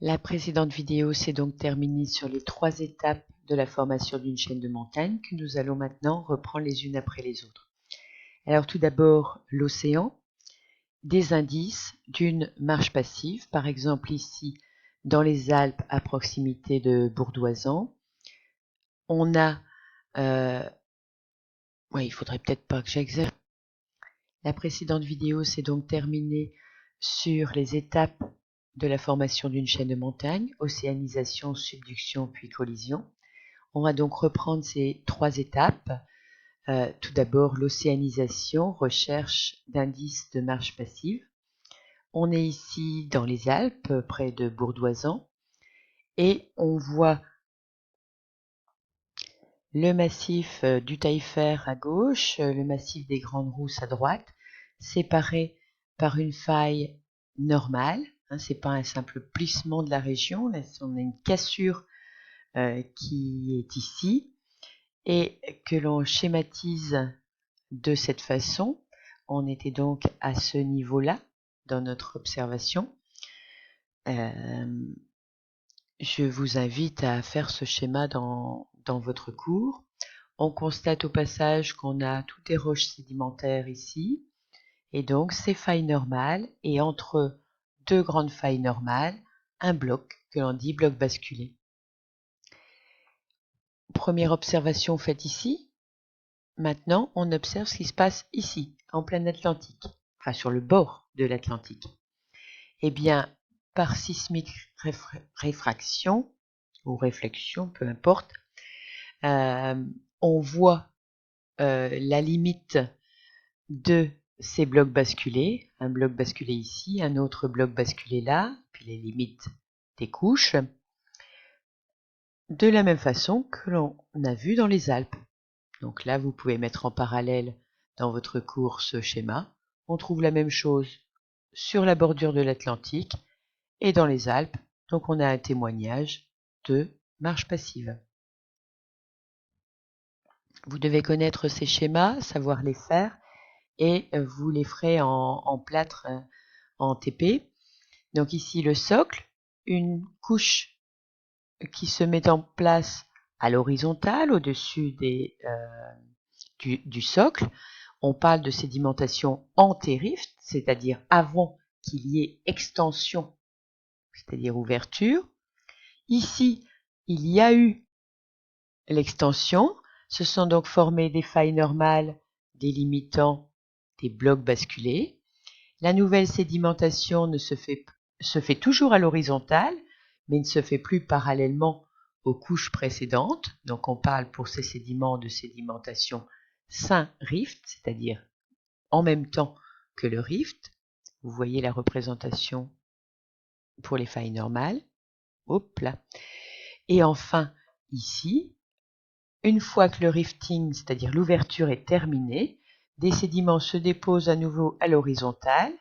La précédente vidéo s'est donc terminée sur les 3 étapes de la formation d'une chaîne de montagnes que nous allons maintenant reprendre les unes après les autres. Alors tout d'abord l'océan, des indices d'une marche passive, par exemple ici dans les Alpes à proximité de Bourdoisan. On a, il faudrait peut-être pas que j'exagère. La précédente vidéo s'est donc terminée sur les étapes de la formation d'une chaîne de montagnes, océanisation, subduction puis collision. On va donc reprendre ces 3 étapes. Tout d'abord l'océanisation, recherche d'indices de marche passive. On est ici dans les Alpes, près de Bourdoisan, et on voit le massif du Taillefer à gauche, le massif des Grandes Rousses à droite, séparés par une faille normale. C'est pas un simple plissement de la région, là on a une cassure qui est ici, et que l'on schématise de cette façon. On était donc à ce niveau-là dans notre observation. Je vous invite à faire ce schéma dans votre cours. On constate au passage qu'on a toutes les roches sédimentaires ici, et donc ces failles normales, et entre 2 grandes failles normales, un bloc que l'on dit bloc basculé. Première observation faite ici. Maintenant, on observe ce qui se passe ici, en plein Atlantique, enfin sur le bord de l'Atlantique. Eh bien, par sismique réfraction, ou réflexion, peu importe, on voit la limite de ces blocs basculés, un bloc basculé ici, un autre bloc basculé là, puis les limites des couches, de la même façon que l'on a vu dans les Alpes. Donc là, vous pouvez mettre en parallèle dans votre cours ce schéma. On trouve la même chose sur la bordure de l'Atlantique et dans les Alpes. Donc on a un témoignage de marche passive. Vous devez connaître ces schémas, savoir les faire, et vous les ferez en plâtre, en TP. Donc ici le socle, une couche qui se met en place à l'horizontale au-dessus du socle. On parle de sédimentation anté-rift, c'est-à-dire avant qu'il y ait extension, c'est-à-dire ouverture. Ici, il y a eu l'extension. Se sont donc formées des failles normales délimitant des blocs basculés. La nouvelle sédimentation se fait toujours à l'horizontale, mais ne se fait plus parallèlement aux couches précédentes. Donc on parle pour ces sédiments de sédimentation syn-rift, c'est-à-dire en même temps que le rift. Vous voyez la représentation pour les failles normales. Hop là. Et enfin, ici, une fois que le rifting, c'est-à-dire l'ouverture, est terminée, des sédiments se déposent à nouveau à l'horizontale,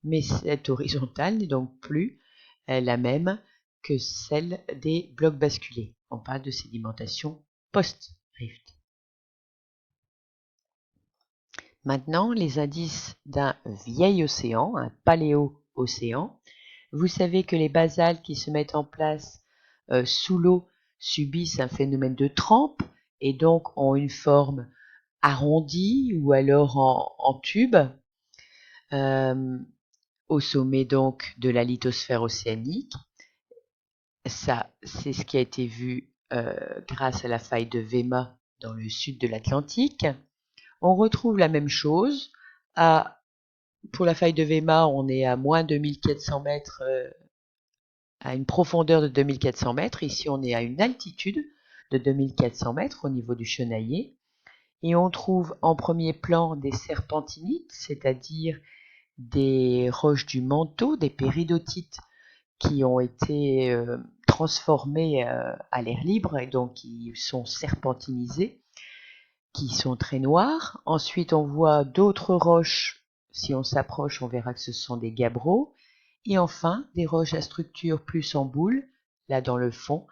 mais cette horizontale n'est donc plus la même que celle des blocs basculés. On parle de sédimentation post-rift. Maintenant, les indices d'un vieil océan, un paléo-océan. Vous savez que les basaltes qui se mettent en place sous l'eau subissent un phénomène de trempe et donc ont une forme arrondie ou alors en tube, au sommet donc de la lithosphère océanique. Ça, c'est ce qui a été vu grâce à la faille de Vema dans le sud de l'Atlantique. On retrouve la même chose. Pour la faille de Vema, on est à moins 2400 mètres, à une profondeur de 2400 mètres. Ici, on est à une altitude de 2400 mètres au niveau du Chenaillé. Et on trouve en premier plan des serpentinites, c'est-à-dire des roches du manteau, des péridotites qui ont été transformées à l'air libre et donc qui sont serpentinisées, qui sont très noires. Ensuite, on voit d'autres roches. Si on s'approche, on verra que ce sont des gabbros. Et enfin, des roches à structure plus en boule, là dans le fond,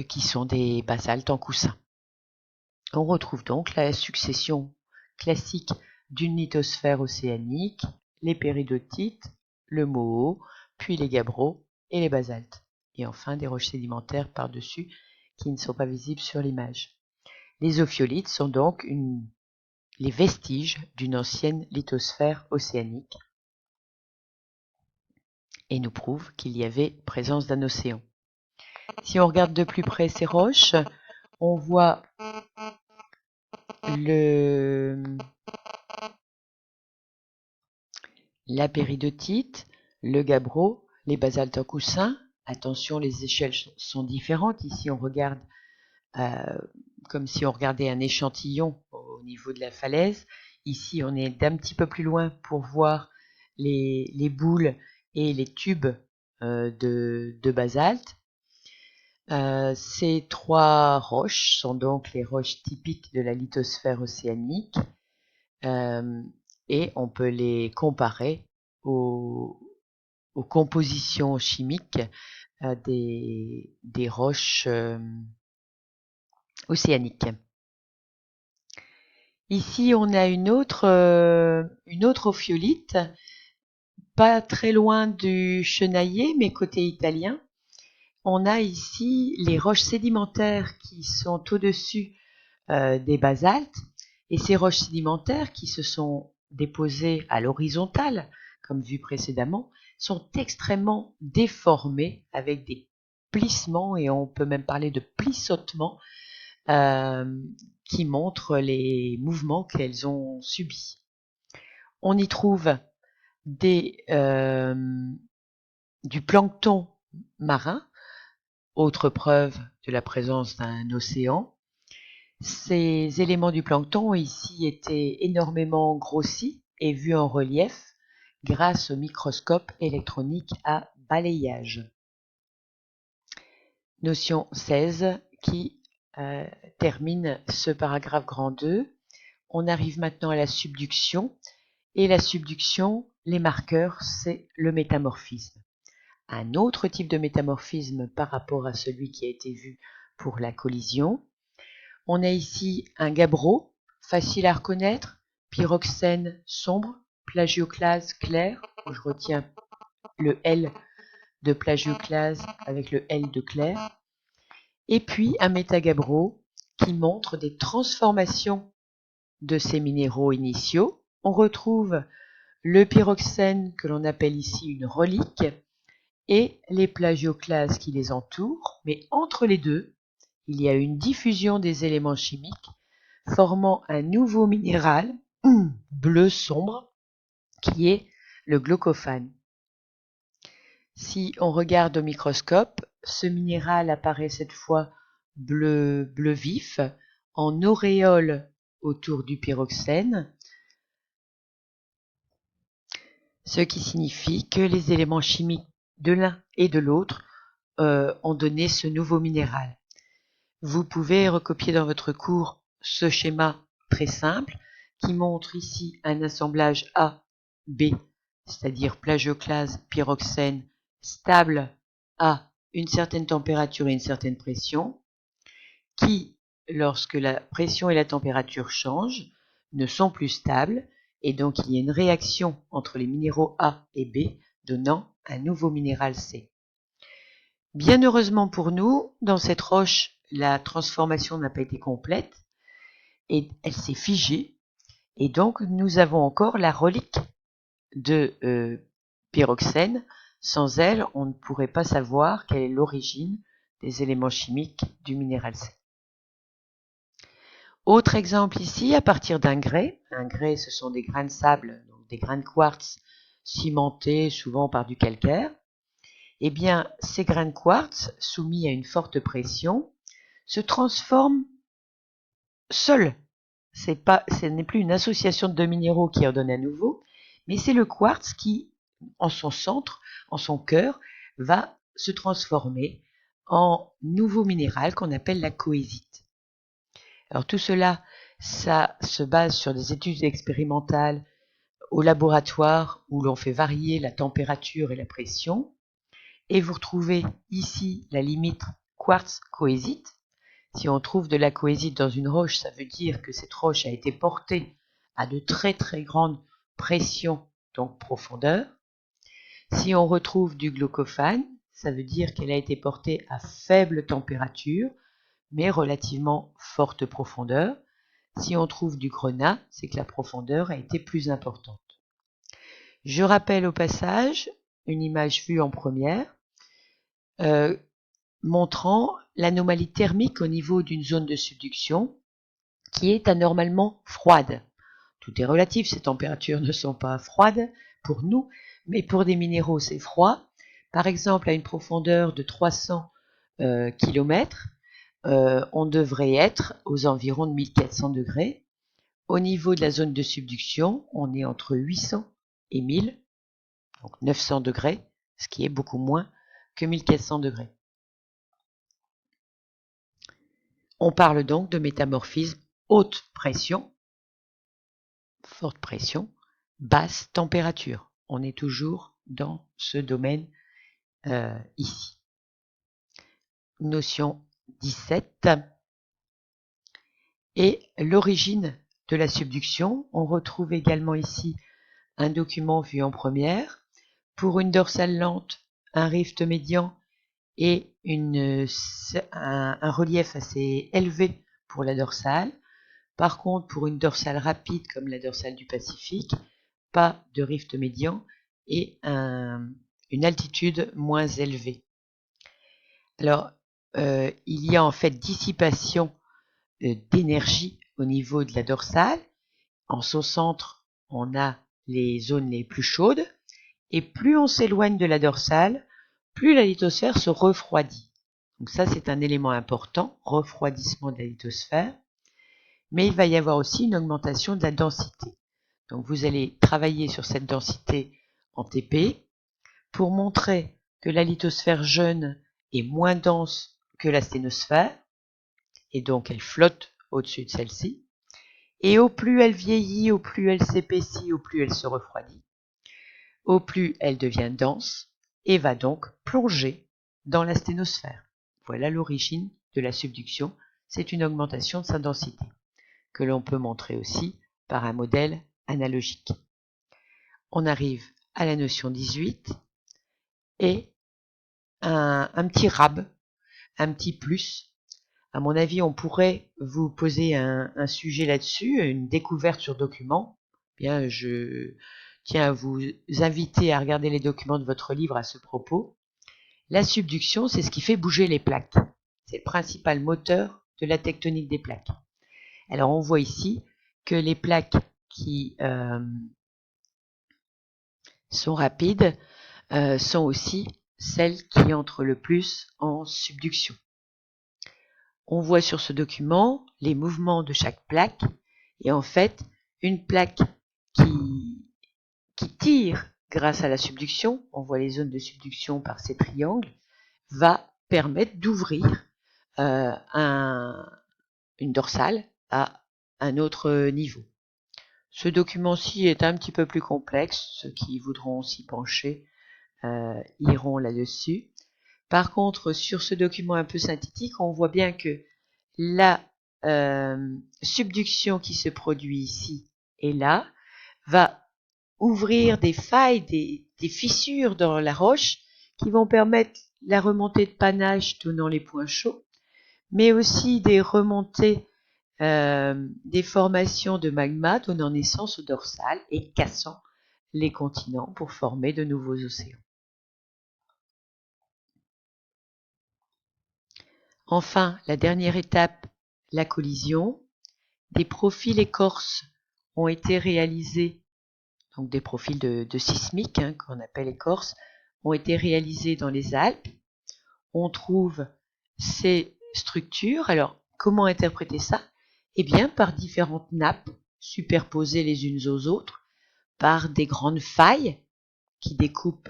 qui sont des basaltes en coussin. On retrouve donc la succession classique d'une lithosphère océanique, les péridotites, le moho, puis les gabbros et les basaltes. Et enfin des roches sédimentaires par-dessus qui ne sont pas visibles sur l'image. Les ophiolites sont donc les vestiges d'une ancienne lithosphère océanique et nous prouvent qu'il y avait présence d'un océan. Si on regarde de plus près ces roches, on voit la péridotite, le gabbro, les basaltes en coussin. Attention, les échelles sont différentes. Ici, on regarde comme si on regardait un échantillon au niveau de la falaise. Ici, on est d'un petit peu plus loin pour voir les boules et les tubes de basalte. Ces trois roches sont donc les roches typiques de la lithosphère océanique et on peut les comparer aux compositions chimiques des roches océaniques. Ici, on a une autre ophiolite, pas très loin du Chenaillé, mais côté italien. On a ici les roches sédimentaires qui sont au-dessus des basaltes, et ces roches sédimentaires qui se sont déposées à l'horizontale, comme vu précédemment, sont extrêmement déformées avec des plissements, et on peut même parler de plissotements, qui montrent les mouvements qu'elles ont subis. On y trouve du plancton marin, autre preuve de la présence d'un océan. Ces éléments du plancton ont ici été énormément grossis et vus en relief grâce au microscope électronique à balayage. Notion 16 qui termine ce paragraphe grand 2. On arrive maintenant à la subduction. Et la subduction, les marqueurs, c'est le métamorphisme. Un autre type de métamorphisme par rapport à celui qui a été vu pour la collision. On a ici un gabbro, facile à reconnaître, pyroxène sombre, plagioclase clair. Je retiens le L de plagioclase avec le L de clair. Et puis un métagabbro qui montre des transformations de ces minéraux initiaux. On retrouve le pyroxène que l'on appelle ici une relique et les plagioclases qui les entourent, mais entre les deux, il y a une diffusion des éléments chimiques formant un nouveau minéral bleu sombre qui est le glaucophane. Si on regarde au microscope, ce minéral apparaît cette fois bleu vif en auréole autour du pyroxène, ce qui signifie que les éléments chimiques de l'un et de l'autre ont donné ce nouveau minéral. Vous pouvez recopier dans votre cours ce schéma très simple qui montre ici un assemblage A-B, c'est-à-dire plagioclase, pyroxène, stable à une certaine température et une certaine pression, qui, lorsque la pression et la température changent, ne sont plus stables, et donc il y a une réaction entre les minéraux A et B, donnant un nouveau minéral C. Bien heureusement pour nous, dans cette roche, la transformation n'a pas été complète, et elle s'est figée, et donc nous avons encore la relique de pyroxène. Sans elle, on ne pourrait pas savoir quelle est l'origine des éléments chimiques du minéral C. Autre exemple ici, à partir d'un grès. Un grès, ce sont des grains de sable, donc des grains de quartz cimentés souvent par du calcaire. Eh bien, ces grains de quartz, soumis à une forte pression, se transforment seuls. Ce n'est plus une association de deux minéraux qui en donne à nouveau, mais c'est le quartz qui, en son centre, en son cœur, va se transformer en nouveau minéral qu'on appelle la cohésite. Alors tout cela, ça se base sur des études expérimentales au laboratoire où l'on fait varier la température et la pression. Et vous retrouvez ici la limite quartz-cohésite. Si on trouve de la cohésite dans une roche, ça veut dire que cette roche a été portée à de très très grandes pressions, donc profondeur. Si on retrouve du glaucophane, ça veut dire qu'elle a été portée à faible température, mais relativement forte profondeur. Si on trouve du grenat, c'est que la profondeur a été plus importante. Je rappelle au passage une image vue en première, montrant l'anomalie thermique au niveau d'une zone de subduction qui est anormalement froide. Tout est relatif, ces températures ne sont pas froides pour nous, mais pour des minéraux c'est froid. Par exemple, à une profondeur de 300 km, on devrait être aux environs de 1400 degrés. Au niveau de la zone de subduction, on est entre 800 et 1000, donc 900 degrés, ce qui est beaucoup moins que 1400 degrés. On parle donc de métamorphisme haute pression, forte pression, basse température. On est toujours dans ce domaine ici. Notion 17. Et l'origine de la subduction. On retrouve également ici un document vu en première. Pour une dorsale lente, un rift médian et un relief assez élevé pour la dorsale. Par contre, pour une dorsale rapide comme la dorsale du Pacifique, pas de rift médian et une altitude moins élevée. Alors, il y a en fait dissipation d'énergie au niveau de la dorsale. En son centre, on a les zones les plus chaudes, et plus on s'éloigne de la dorsale, plus la lithosphère se refroidit. Donc ça, c'est un élément important, refroidissement de la lithosphère. Mais il va y avoir aussi une augmentation de la densité. Donc vous allez travailler sur cette densité en TP pour montrer que la lithosphère jeune est moins dense que la sténosphère, et donc elle flotte au-dessus de celle-ci. Et au plus elle vieillit, au plus elle s'épaissit, au plus elle se refroidit, au plus elle devient dense et va donc plonger dans la sténosphère. Voilà l'origine de la subduction, c'est une augmentation de sa densité, que l'on peut montrer aussi par un modèle analogique. On arrive à la notion 18 et un petit rab, un petit plus. À mon avis, on pourrait vous poser un sujet là-dessus, une découverte sur document. Bien, je tiens à vous inviter à regarder les documents de votre livre à ce propos. La subduction, c'est ce qui fait bouger les plaques. C'est le principal moteur de la tectonique des plaques. Alors, on voit ici que les plaques qui sont rapides sont aussi celles qui entrent le plus en subduction. On voit sur ce document les mouvements de chaque plaque et en fait, une plaque qui tire grâce à la subduction, on voit les zones de subduction par ces triangles, va permettre d'ouvrir une dorsale à un autre niveau. Ce document-ci est un petit peu plus complexe, ceux qui voudront s'y pencher iront là-dessus. Par contre, sur ce document un peu synthétique, on voit bien que la subduction qui se produit ici et là va ouvrir des failles, des fissures dans la roche qui vont permettre la remontée de panache donnant les points chauds, mais aussi des remontées, des formations de magma donnant naissance aux dorsales et cassant les continents pour former de nouveaux océans. Enfin, la dernière étape, la collision. Des profils écorces ont été réalisés, donc des profils de sismiques qu'on appelle écorces, ont été réalisés dans les Alpes. On trouve ces structures. Alors, comment interpréter ça? Eh bien, par différentes nappes superposées les unes aux autres, par des grandes failles qui découpent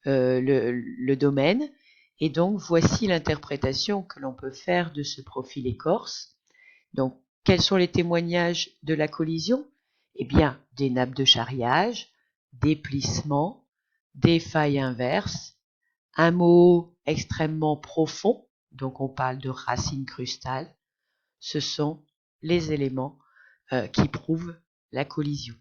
le domaine. Et donc, voici l'interprétation que l'on peut faire de ce profil écorce. Donc, quels sont les témoignages de la collision? Eh bien, des nappes de charriage, des plissements, des failles inverses, un mot extrêmement profond, donc on parle de racines crustales. Ce sont les éléments qui prouvent la collision.